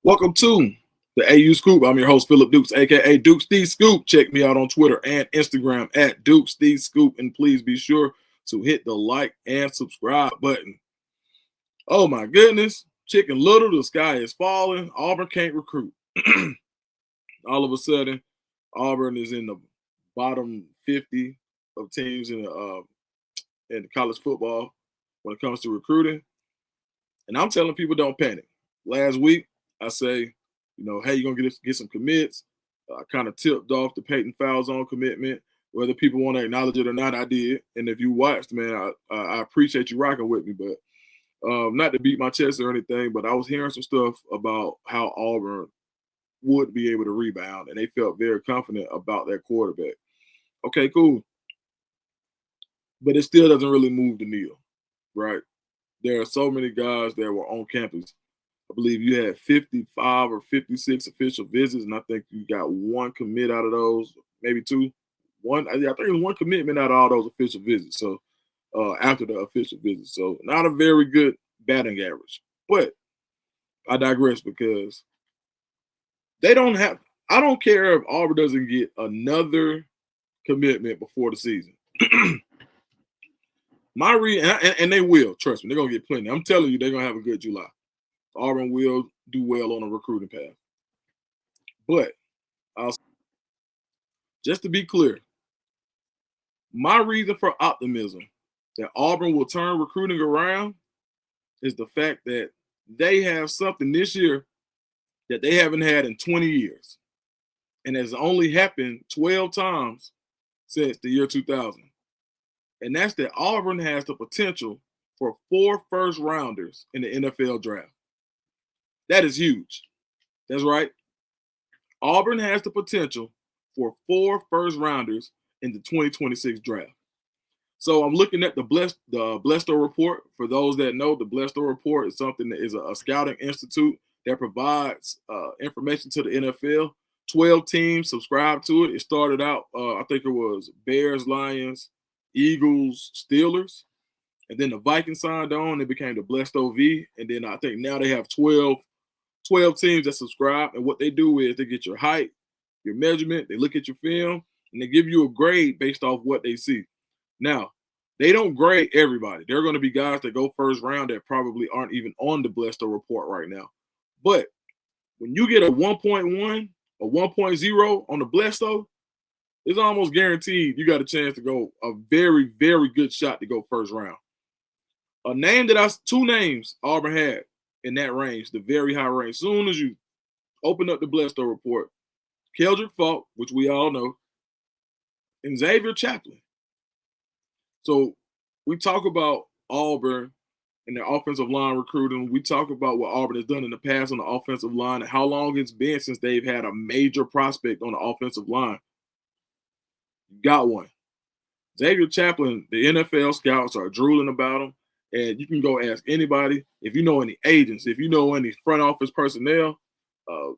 Welcome to the AU Scoop. I'm your host, Philip Dukes, aka DUKESthescoop. Check me out on Twitter and Instagram at DUKESthescoop. And please be sure to hit the like and subscribe button. Oh my goodness. Chicken Little, the sky is falling. Auburn can't recruit. All of a sudden, Auburn is in the bottom 50 of teams in college football when it comes to recruiting. And I'm telling people don't panic. Last week, I say, hey, you're going to get some commits. I kind of tipped off the Peyton Falzone commitment. Whether people want to acknowledge it or not, I did. And if you watched, man, I appreciate you rocking with me. But not to beat my chest or anything, but I was hearing some stuff about how Auburn would be able to rebound, and they felt very confident about that quarterback. Okay, cool. But it still doesn't really move the needle, right? There are so many guys that were on campus. I believe you had 55 or 56 official visits, and I think you got one commit out of those, maybe two. I think it was one commitment out of all those official visits. So after the official visits, so not a very good batting average. But I digress because they don't have. I don't care if Auburn doesn't get another commitment before the season. My read, and they will. Trust me, they're gonna get plenty. I'm telling you, they're gonna have a good July. Auburn will do well on a recruiting path. But just to be clear, my reason for optimism that Auburn will turn recruiting around is the fact that they have something this year that they haven't had in 20 years. And has only happened 12 times since the year 2000. And that's that Auburn has the potential for 4 first rounders in the NFL draft. That is huge. That's right. Auburn has the potential for 4 first rounders in the 2026 draft. So I'm looking at the Blesto report. For those that know, the Blesto report is something that is a scouting institute that provides information to the NFL. 12 teams subscribe to it. It started out, I think it was Bears, Lions, Eagles, Steelers. And then the Vikings signed on. It became the Blesto V. And then I think now they have 12 teams that subscribe. And what they do is they get your height, your measurement, they look at your film, and they give you a grade based off what they see. Now, they don't grade everybody. There are going to be guys that go first round that probably aren't even on the Blesto report right now. But when you get a 1.1 or 1.0 on the Blesto, it's almost guaranteed you got a chance to go a very, very good shot to go first round. Two names Auburn had in that range, the very high range. Soon as you open up the Blesto report, Keldrick Falk, which we all know, and Xavier Chaplin. So we talk about Auburn and their offensive line recruiting. We talk about what Auburn has done in the past on the offensive line and how long it's been since they've had a major prospect on the offensive line. Got one. Xavier Chaplin, the NFL scouts are drooling about him. And you can go ask anybody, if you know any agents, if you know any front office personnel, the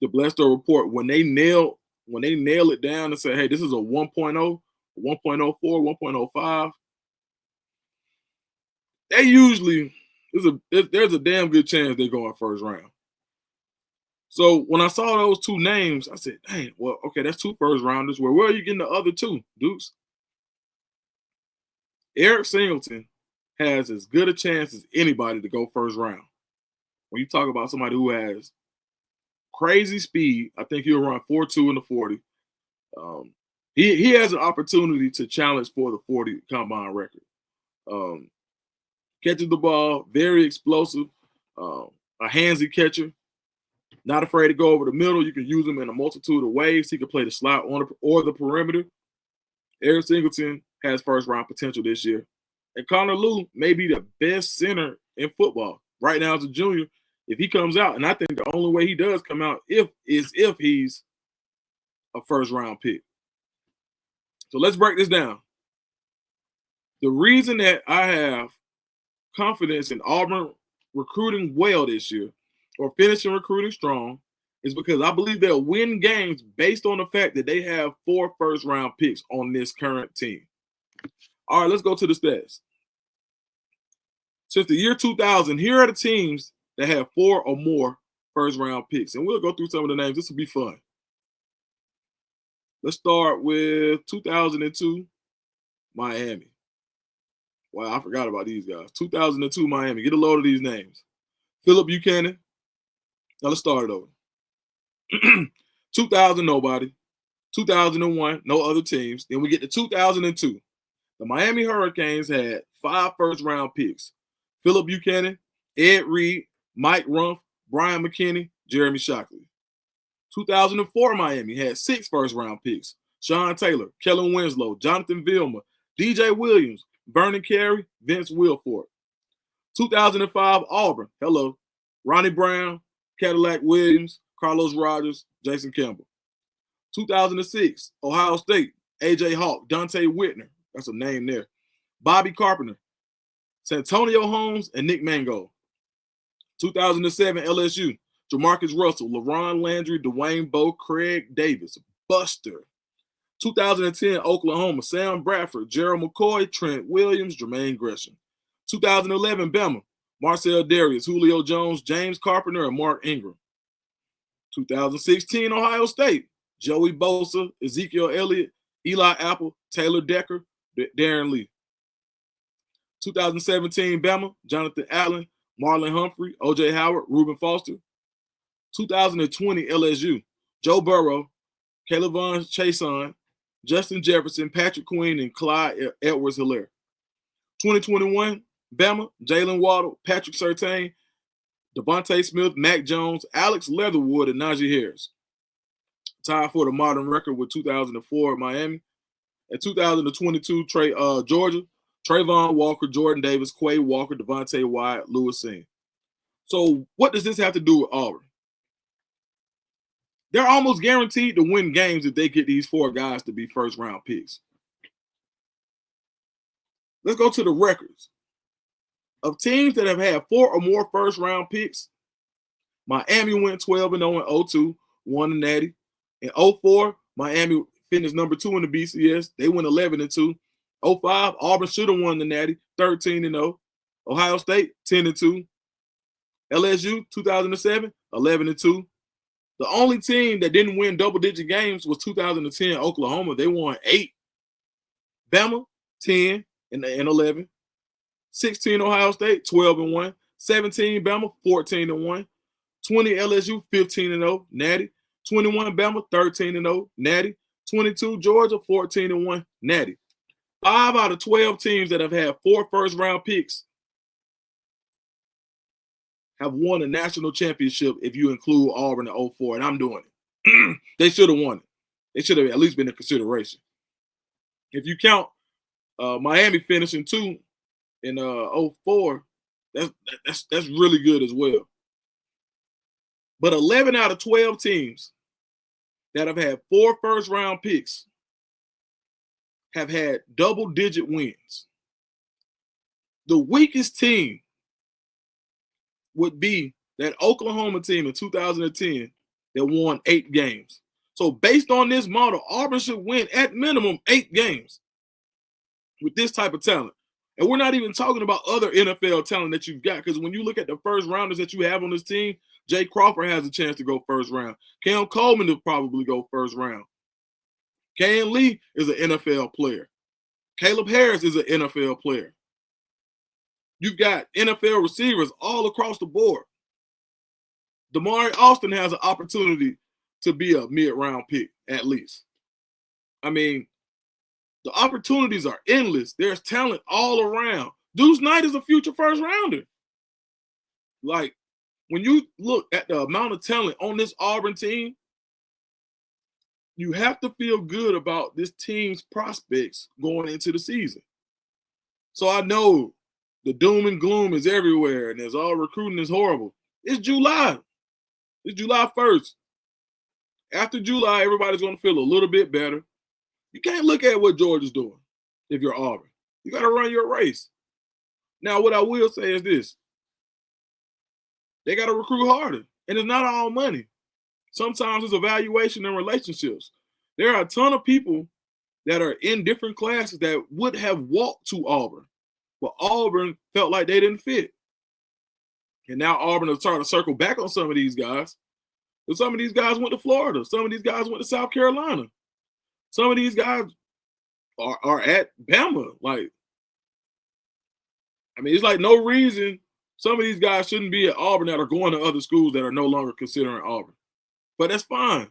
Blesto report, when they nail it down and say, hey, this is a 1.0, 1.04, 1.05, they usually there's a damn good chance they're going first round. So when I saw those two names, I said, hey, well, okay, that's 2 first rounders. Where are you getting the other 2, Dukes? Eric Singleton has as good a chance as anybody to go first round. When you talk about somebody who has crazy speed, I think he'll run 4.2 in the 40. He has an opportunity to challenge for the 40 combine record. Catches the ball, very explosive, a handsy catcher, not afraid to go over the middle. You can use him in a multitude of ways. He can play the slot or the perimeter. Eric Singleton has first round potential this year. And Connor Lew may be the best center in football right now as a junior. If he comes out, and I think the only way he does come out if he's a first round pick. So let's break this down. The reason that I have confidence in Auburn recruiting well this year or finishing recruiting strong is because I believe they'll win games based on the fact that they have 4 first round picks on this current team. All right, let's go to the stats. Since the year 2000, here are the teams that have 4 or more first round picks. And we'll go through some of the names. This will be fun. Let's start with 2002 Miami. Wow, I forgot about these guys. 2002 Miami. Get a load of these names. Philip Buchanan. Now let's start it over. 2000, nobody. 2001, no other teams. Then we get to 2002. The Miami Hurricanes had 5 first-round picks. Philip Buchanan, Ed Reed, Mike Rumph, Brian McKinney, Jeremy Shockley. 2004 Miami had 6 first-round picks. Sean Taylor, Kellen Winslow, Jonathan Vilma, DJ Williams, Vernon Carey, Vince Wilfork. 2005 Auburn, hello, Ronnie Brown, Cadillac Williams, Carlos Rogers, Jason Campbell. 2006 Ohio State, A.J. Hawk, Dante Whitner, that's a name there, Bobby Carpenter, Santonio Holmes, and Nick Mango. 2007 LSU, Jamarcus Russell, LaRon Landry, Dwayne Bowe, Craig Davis, Buster. 2010 Oklahoma, Sam Bradford, Gerald McCoy, Trent Williams, Jermaine Gresham. 2011 Bama, Marcel Darius, Julio Jones, James Carpenter, and Mark Ingram. 2016 Ohio State, Joey Bosa, Ezekiel Elliott, Eli Apple, Taylor Decker, Darren Lee. 2017 Bama, Jonathan Allen, Marlon Humphrey, O.J. Howard, Reuben Foster. 2020 LSU, Joe Burrow, Caleb Chason, Justin Jefferson, Patrick Queen, and Clyde Edwards-Helaire. 2021 Bama, Jalen Waddle, Patrick Surtain, Devontae Smith, Mac Jones, Alex Leatherwood, and Najee Harris. Tied for the modern record with 2004 Miami. And 2022 Georgia, Trayvon Walker, Jordan Davis, Quay Walker, Devontae Wyatt, Lewis Singh. So what does this have to do with Auburn? They're almost guaranteed to win games if they get these 4 guys to be first-round picks. Let's go to the records. Of teams that have had 4 or more first-round picks, Miami went 12-0 in 02, won the Natty. In 04, Miami finished number 2 in the BCS. They went 11-2. 05, Auburn should have won the Natty, 13-0. Ohio State, 10-2. LSU, 2007, 11-2. The only team that didn't win double-digit games was 2010 Oklahoma. They won 8. Bama, 10 and 11. 16 Ohio State, 12-1. 17 Bama, 14-1. 20 LSU, 15-0, Natty. 21 Bama, 13-0, Natty. 22 Georgia, 14-1, Natty. 5 out of 12 teams that have had 4 first-round picks have won a national championship if you include Auburn in 04, and I'm doing it. They should have won it. They should have at least been in consideration. If you count Miami finishing 2 in 04, that's really good as well. But 11 out of 12 teams that have had 4 first-round picks have had double-digit wins. The weakest team would be that Oklahoma team in 2010 that won 8 games. So based on this model, Auburn should win at minimum 8 games with this type of talent. And we're not even talking about other NFL talent that you've got, because when you look at the first rounders that you have on this team, Jay Crawford has a chance to go first round. Cam Coleman will probably go first round. Ken Lee is an NFL player. Caleb Harris is an NFL player. You've got NFL receivers all across the board. Damari Austin has an opportunity to be a mid-round pick, at least. I mean, the opportunities are endless. There's talent all around. Deuce Knight is a future first-rounder. Like, when you look at the amount of talent on this Auburn team, you have to feel good about this team's prospects going into the season. So I know the doom and gloom is everywhere, and there's all recruiting is horrible. It's July. It's July 1st. After July, everybody's going to feel a little bit better. You can't look at what Georgia's doing if you're Auburn. You got to run your race. Now, what I will say is this. They got to recruit harder, and it's not all money. Sometimes it's evaluation and relationships. There are a ton of people that are in different classes that would have walked to Auburn, but Auburn felt like they didn't fit. And now Auburn is trying to circle back on some of these guys. But some of these guys went to Florida. Some of these guys went to South Carolina. Some of these guys are at Bama. Like, I mean, it's like no reason some of these guys shouldn't be at Auburn that are going to other schools that are no longer considering Auburn. But that's fine.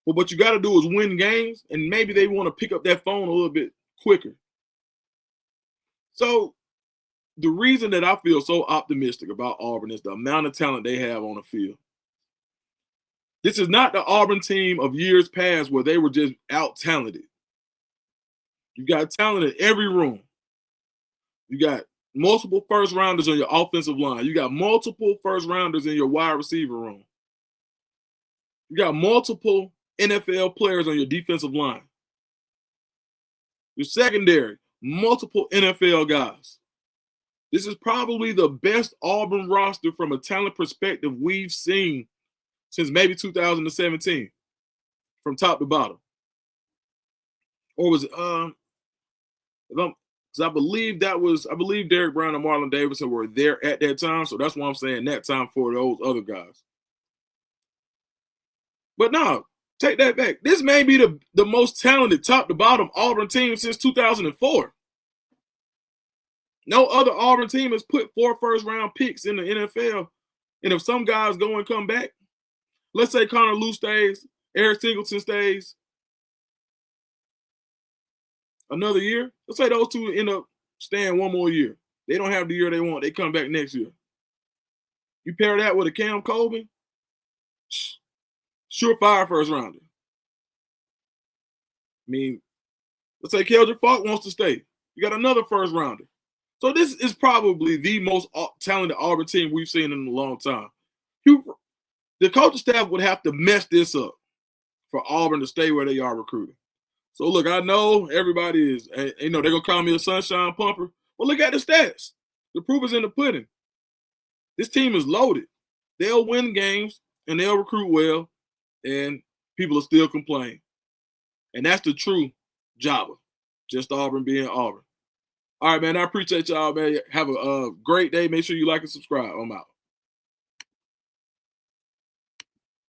But what you got to do is win games, and maybe they want to pick up that phone a little bit quicker. So the reason that I feel so optimistic about Auburn is the amount of talent they have on the field. This is not the Auburn team of years past where they were just out-talented. You got talent in every room. You got multiple first-rounders on your offensive line. You got multiple first-rounders in your wide receiver room. You got multiple NFL players on your defensive line. Your secondary, multiple NFL guys. This is probably the best Auburn roster from a talent perspective we've seen since maybe 2017, from top to bottom. Or was it, because I believe Derek Brown and Marlon Davidson were there at that time, so that's why I'm saying that time for those other guys. But no, take that back. This may be the most talented top to bottom Auburn team since 2004. No other Auburn team has put 4 first-round picks in the NFL. And if some guys go and come back, let's say Connor Lew stays, Eric Singleton stays another year. Let's say those two end up staying one more year. They don't have the year they want. They come back next year. You pair that with a Cam Colvin, surefire first-rounder. I mean, let's say Keldrick Falk wants to stay. You got another first-rounder. So this is probably the most talented Auburn team we've seen in a long time. The coaching staff would have to mess this up for Auburn to stay where they are recruiting. So, look, I know everybody is, they're going to call me a sunshine pumper. Well, look at the stats. The proof is in the pudding. This team is loaded. They'll win games, and they'll recruit well, and people will still complain. And that's the true job of just Auburn being Auburn. All right, man, I appreciate y'all, man. Have a great day. Make sure you like and subscribe. I'm out.